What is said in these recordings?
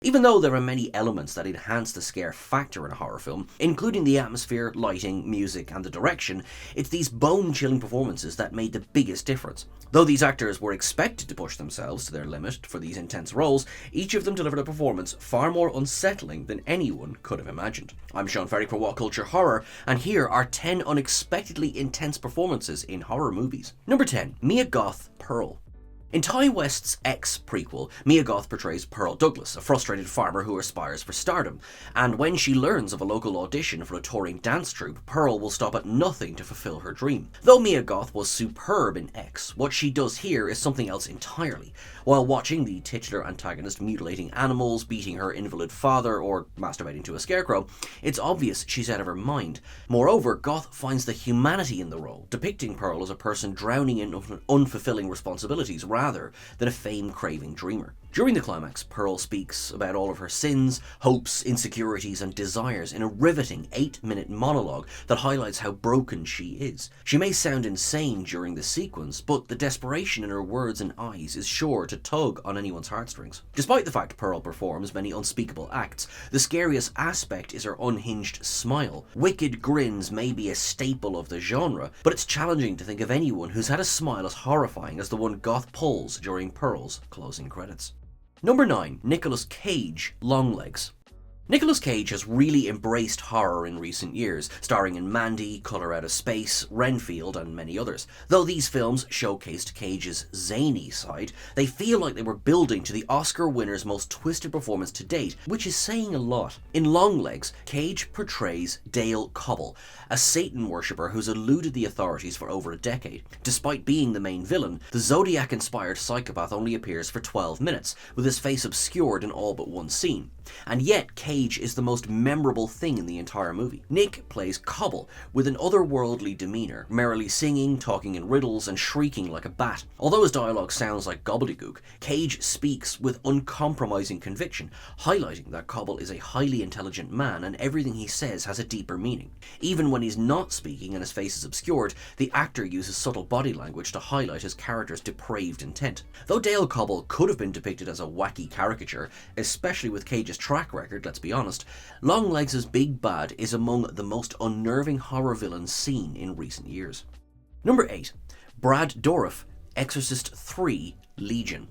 Even though there are many elements that enhance the scare factor in a horror film, including the atmosphere, lighting, music, and the direction, it's these bone-chilling performances that made the biggest difference. Though these actors were expected to push themselves to their limit for these intense roles, each of them delivered a performance far more unsettling than anyone could have imagined. I'm Sean Ferry for What Culture Horror, and here are 10 unexpectedly intense performances in horror movies. Number 10. Mia Goth, Pearl. In Ty West's X prequel, Mia Goth portrays Pearl Douglas, a frustrated farmer who aspires for stardom, and when she learns of a local audition for a touring dance troupe, Pearl will stop at nothing to fulfill her dream. Though Mia Goth was superb in X, what she does here is something else entirely. While watching the titular antagonist mutilating animals, beating her invalid father, or masturbating to a scarecrow, it's obvious she's out of her mind. Moreover, Goth finds the humanity in the role, depicting Pearl as a person drowning in unfulfilling responsibilities rather than a fame-craving dreamer. During the climax, Pearl speaks about all of her sins, hopes, insecurities, and desires in a riveting 8-minute monologue that highlights how broken she is. She may sound insane during the sequence, but the desperation in her words and eyes is sure to tug on anyone's heartstrings. Despite the fact Pearl performs many unspeakable acts, the scariest aspect is her unhinged smile. Wicked grins may be a staple of the genre, but it's challenging to think of anyone who's had a smile as horrifying as the one Goth pulls during Pearl's closing credits. Number 9. Nicolas Cage, Longlegs. Nicolas Cage has really embraced horror in recent years, starring in Mandy, Colour Out of Space, Renfield, and many others. Though these films showcased Cage's zany side, they feel like they were building to the Oscar winner's most twisted performance to date, which is saying a lot. In Longlegs, Cage portrays Dale Cobble, a Satan worshipper who's eluded the authorities for over a decade. Despite being the main villain, the Zodiac-inspired psychopath only appears for 12 minutes, with his face obscured in all but one scene. And yet, Cage is the most memorable thing in the entire movie. Nick plays Cobble, with an otherworldly demeanour, merrily singing, talking in riddles, and shrieking like a bat. Although his dialogue sounds like gobbledygook, Cage speaks with uncompromising conviction, highlighting that Cobble is a highly intelligent man and everything he says has a deeper meaning. Even when he's not speaking and his face is obscured, the actor uses subtle body language to highlight his character's depraved intent. Though Dale Cobble could have been depicted as a wacky caricature, especially with Cage's track record, let's be honest, Longlegs' big bad is among the most unnerving horror villains seen in recent years. Number 8. Brad Dourif, Exorcist III, Legion.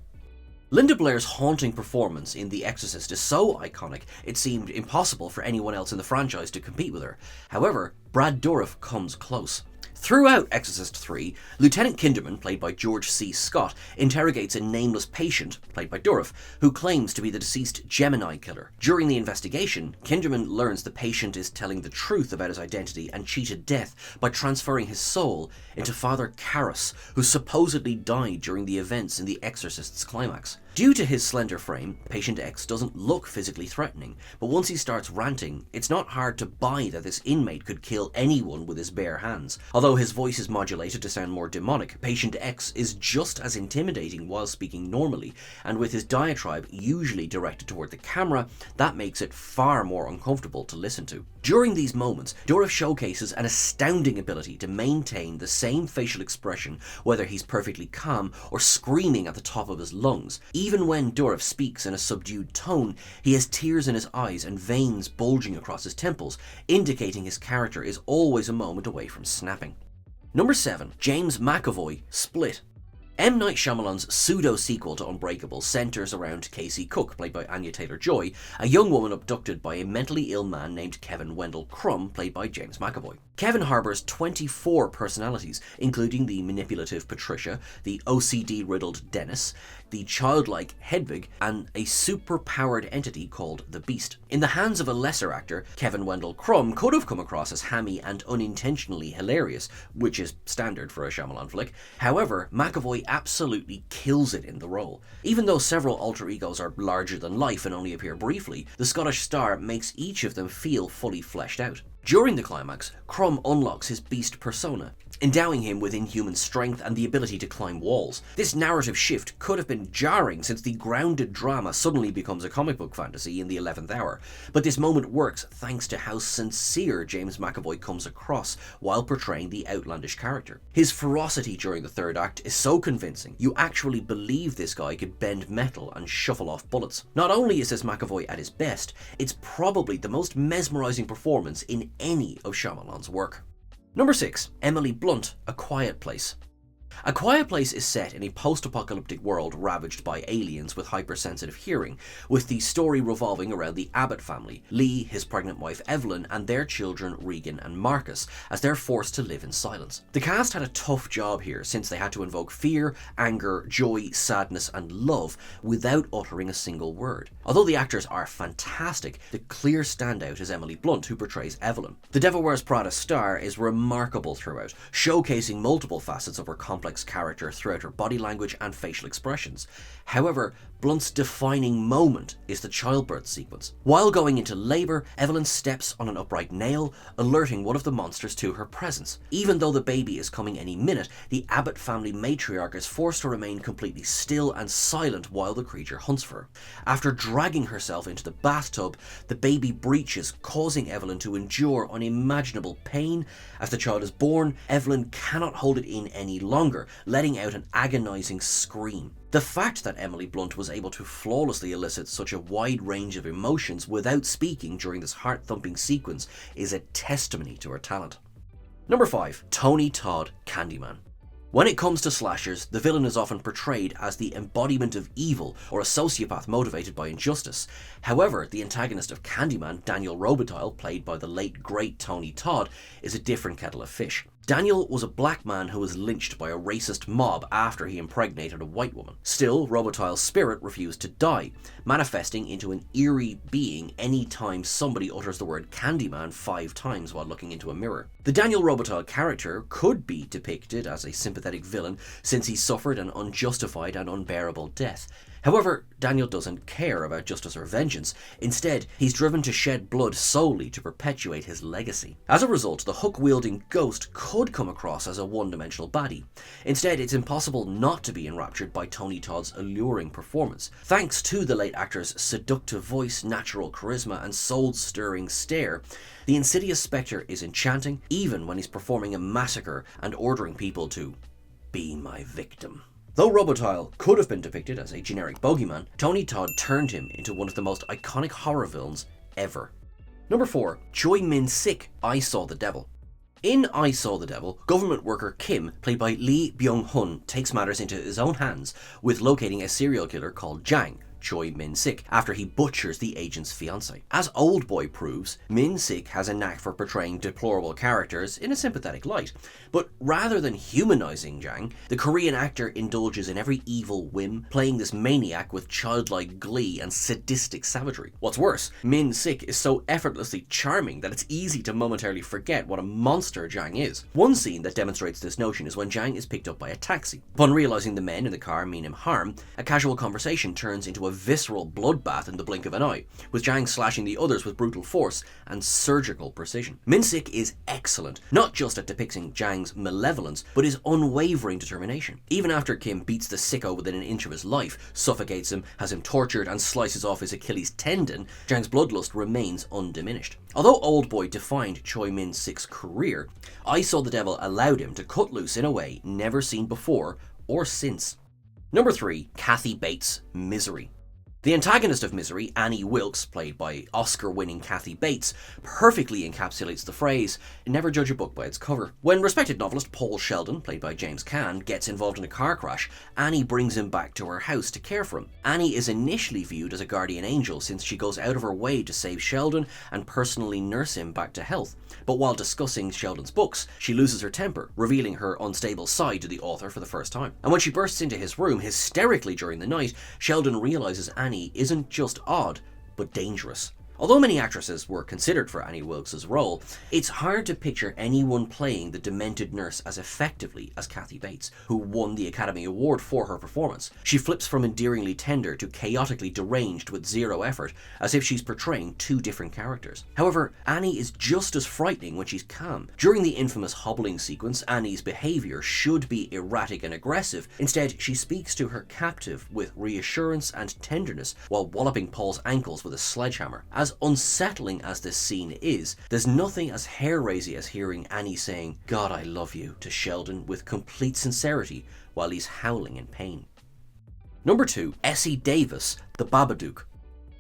Linda Blair's haunting performance in The Exorcist is so iconic it seemed impossible for anyone else in the franchise to compete with her. However, Brad Dourif comes close. Throughout Exorcist III, Lieutenant Candyman, played by George C. Scott, interrogates a nameless patient, played by Dourif, who claims to be the deceased Gemini killer. During the investigation, Candyman learns the patient is telling the truth about his identity and cheated death by transferring his soul into Father Karras, who supposedly died during the events in The Exorcist's climax. Due to his slender frame, Patient X doesn't look physically threatening, but once he starts ranting, it's not hard to buy that this inmate could kill anyone with his bare hands. Although his voice is modulated to sound more demonic, Patient X is just as intimidating while speaking normally, and with his diatribe usually directed toward the camera, that makes it far more uncomfortable to listen to. During these moments, Dourif showcases an astounding ability to maintain the same facial expression whether he's perfectly calm or screaming at the top of his lungs. Even when Dourif speaks in a subdued tone, he has tears in his eyes and veins bulging across his temples, indicating his character is always a moment away from snapping. Number 7. James McAvoy, Split. M. Night Shyamalan's pseudo-sequel to Unbreakable centres around Casey Cook, played by Anya Taylor-Joy, a young woman abducted by a mentally ill man named Kevin Wendell Crumb, played by James McAvoy. Kevin harbours 24 personalities, including the manipulative Patricia, the OCD-riddled Dennis, the childlike Hedwig, and a super-powered entity called the Beast. In the hands of a lesser actor, Kevin Wendell Crumb could have come across as hammy and unintentionally hilarious, which is standard for a Shyamalan flick. However, McAvoy absolutely kills it in the role. Even though several alter egos are larger than life and only appear briefly, the Scottish star makes each of them feel fully fleshed out. During the climax, Crumb unlocks his beast persona, endowing him with inhuman strength and the ability to climb walls. This narrative shift could have been jarring since the grounded drama suddenly becomes a comic book fantasy in the 11th hour, but this moment works thanks to how sincere James McAvoy comes across while portraying the outlandish character. His ferocity during the third act is so convincing, you actually believe this guy could bend metal and shuffle off bullets. Not only is this McAvoy at his best, it's probably the most mesmerizing performance in any of Shyamalan's work. Number 6. Emily Blunt, A Quiet Place. A Quiet Place is set in a post-apocalyptic world ravaged by aliens with hypersensitive hearing, with the story revolving around the Abbott family, Lee, his pregnant wife Evelyn, and their children Regan and Marcus, as they're forced to live in silence. The cast had a tough job here since they had to invoke fear, anger, joy, sadness, and love without uttering a single word. Although the actors are fantastic, the clear standout is Emily Blunt, who portrays Evelyn. The Devil Wears Prada star is remarkable throughout, showcasing multiple facets of her complex character throughout her body language and facial expressions. However, Blunt's defining moment is the childbirth sequence. While going into labour, Evelyn steps on an upright nail, alerting one of the monsters to her presence. Even though the baby is coming any minute, the Abbott family matriarch is forced to remain completely still and silent while the creature hunts for her. After dragging herself into the bathtub, the baby breaches, causing Evelyn to endure unimaginable pain. As the child is born, Evelyn cannot hold it in any longer, letting out an agonising scream. The fact that Emily Blunt was able to flawlessly elicit such a wide range of emotions without speaking during this heart-thumping sequence is a testimony to her talent. Number 5. Tony Todd, Candyman. When it comes to slashers, the villain is often portrayed as the embodiment of evil or a sociopath motivated by injustice. However, the antagonist of Candyman, Daniel Robitaille, played by the late great Tony Todd, is a different kettle of fish. Daniel was a black man who was lynched by a racist mob after he impregnated a white woman. Still, Robitaille's spirit refused to die, manifesting into an eerie being any time somebody utters the word Candyman 5 times while looking into a mirror. The Daniel Robitaille character could be depicted as a sympathetic villain since he suffered an unjustified and unbearable death. However, Daniel doesn't care about justice or vengeance. Instead, he's driven to shed blood solely to perpetuate his legacy. As a result, the hook-wielding ghost could come across as a one-dimensional baddie. Instead, it's impossible not to be enraptured by Tony Todd's alluring performance. Thanks to the late actor's seductive voice, natural charisma, and soul-stirring stare, the insidious spectre is enchanting, even when he's performing a massacre and ordering people to be my victim. Though Robitaille could have been depicted as a generic bogeyman, Tony Todd turned him into one of the most iconic horror villains ever. Number 4. Choi Min-sik, I Saw the Devil. In I Saw the Devil, government worker Kim, played by Lee Byung-hun, takes matters into his own hands with locating a serial killer called Jang, Choi Min-sik, after he butchers the agent's fiancée. As Oldboy proves, Min-sik has a knack for portraying deplorable characters in a sympathetic light. But rather than humanizing Jang, the Korean actor indulges in every evil whim, playing this maniac with childlike glee and sadistic savagery. What's worse, Min-sik is so effortlessly charming that it's easy to momentarily forget what a monster Jang is. One scene that demonstrates this notion is when Jang is picked up by a taxi. Upon realizing the men in the car mean him harm, a casual conversation turns into a visceral bloodbath in the blink of an eye, with Jang slashing the others with brutal force and surgical precision. Min-sik is excellent, not just at depicting Jang's malevolence, but his unwavering determination. Even after Kim beats the sicko within an inch of his life, suffocates him, has him tortured, and slices off his Achilles tendon, Jang's bloodlust remains undiminished. Although Oldboy defined Choi Min-sik's career, I Saw the Devil allowed him to cut loose in a way never seen before or since. Number 3. Kathy Bates, Misery. The antagonist of Misery, Annie Wilkes, played by Oscar-winning Kathy Bates, perfectly encapsulates the phrase, never judge a book by its cover. When respected novelist Paul Sheldon, played by James Caan, gets involved in a car crash, Annie brings him back to her house to care for him. Annie is initially viewed as a guardian angel since she goes out of her way to save Sheldon and personally nurse him back to health. But while discussing Sheldon's books, she loses her temper, revealing her unstable side to the author for the first time. And when she bursts into his room hysterically during the night, Sheldon realizes Annie isn't just odd, but dangerous. Although many actresses were considered for Annie Wilkes' role, it's hard to picture anyone playing the demented nurse as effectively as Kathy Bates, who won the Academy Award for her performance. She flips from endearingly tender to chaotically deranged with zero effort, as if she's portraying two different characters. However, Annie is just as frightening when she's calm. During the infamous hobbling sequence, Annie's behaviour should be erratic and aggressive. Instead, she speaks to her captive with reassurance and tenderness while walloping Paul's ankles with a sledgehammer. As unsettling as this scene is, there's nothing as hair-raising as hearing Annie saying, "God, I love you," to Sheldon with complete sincerity while he's howling in pain. Number 2, Essie Davis, the Babadook.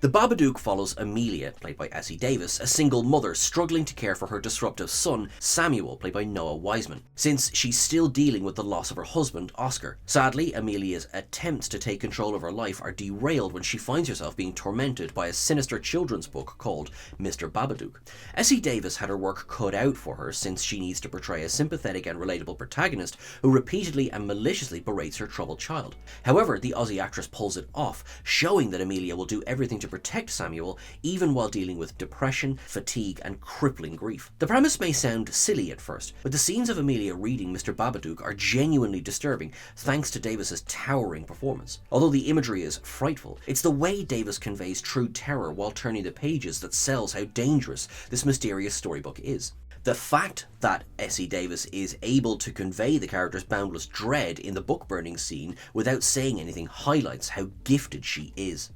The Babadook follows Amelia, played by Essie Davis, a single mother struggling to care for her disruptive son, Samuel, played by Noah Wiseman, since she's still dealing with the loss of her husband, Oscar. Sadly, Amelia's attempts to take control of her life are derailed when she finds herself being tormented by a sinister children's book called Mr. Babadook. Essie Davis had her work cut out for her since she needs to portray a sympathetic and relatable protagonist who repeatedly and maliciously berates her troubled child. However, the Aussie actress pulls it off, showing that Amelia will do everything to protect Samuel, even while dealing with depression, fatigue, and crippling grief. The premise may sound silly at first, but the scenes of Amelia reading Mr. Babadook are genuinely disturbing, thanks to Davis's towering performance. Although the imagery is frightful, it's the way Davis conveys true terror while turning the pages that sells how dangerous this mysterious storybook is. The fact that Essie Davis is able to convey the character's boundless dread in the book burning scene without saying anything highlights how gifted she is.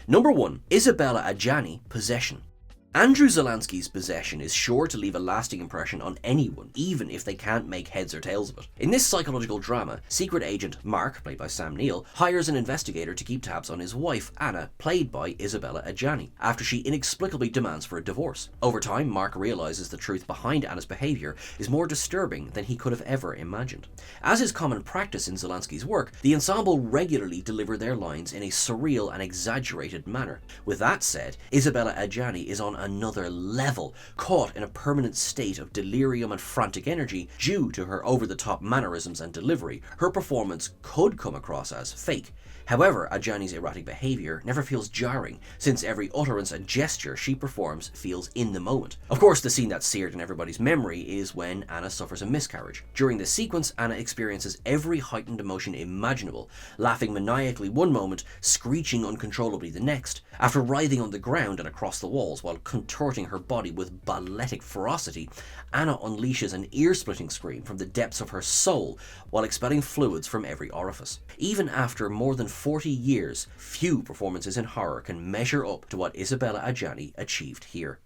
Number 1, Isabella Adjani, Possession. Andrew Zolansky's Possession is sure to leave a lasting impression on anyone, even if they can't make heads or tails of it. In this psychological drama, secret agent Mark, played by Sam Neill, hires an investigator to keep tabs on his wife, Anna, played by Isabella Adjani, after she inexplicably demands for a divorce. Over time, Mark realizes the truth behind Anna's behavior is more disturbing than he could have ever imagined. As is common practice in Zolansky's work, the ensemble regularly deliver their lines in a surreal and exaggerated manner. With that said, Isabella Adjani is on another level, caught in a permanent state of delirium and frantic energy due to her over-the-top mannerisms and delivery. Her performance could come across as fake. However, Adjani's erratic behaviour never feels jarring, since every utterance and gesture she performs feels in the moment. Of course, the scene that's seared in everybody's memory is when Anna suffers a miscarriage. During this sequence, Anna experiences every heightened emotion imaginable, laughing maniacally one moment, screeching uncontrollably the next. After writhing on the ground and across the walls while contorting her body with balletic ferocity, Anna unleashes an ear-splitting scream from the depths of her soul while expelling fluids from every orifice. Even after more than 40 years, few performances in horror can measure up to what Isabella Adjani achieved here.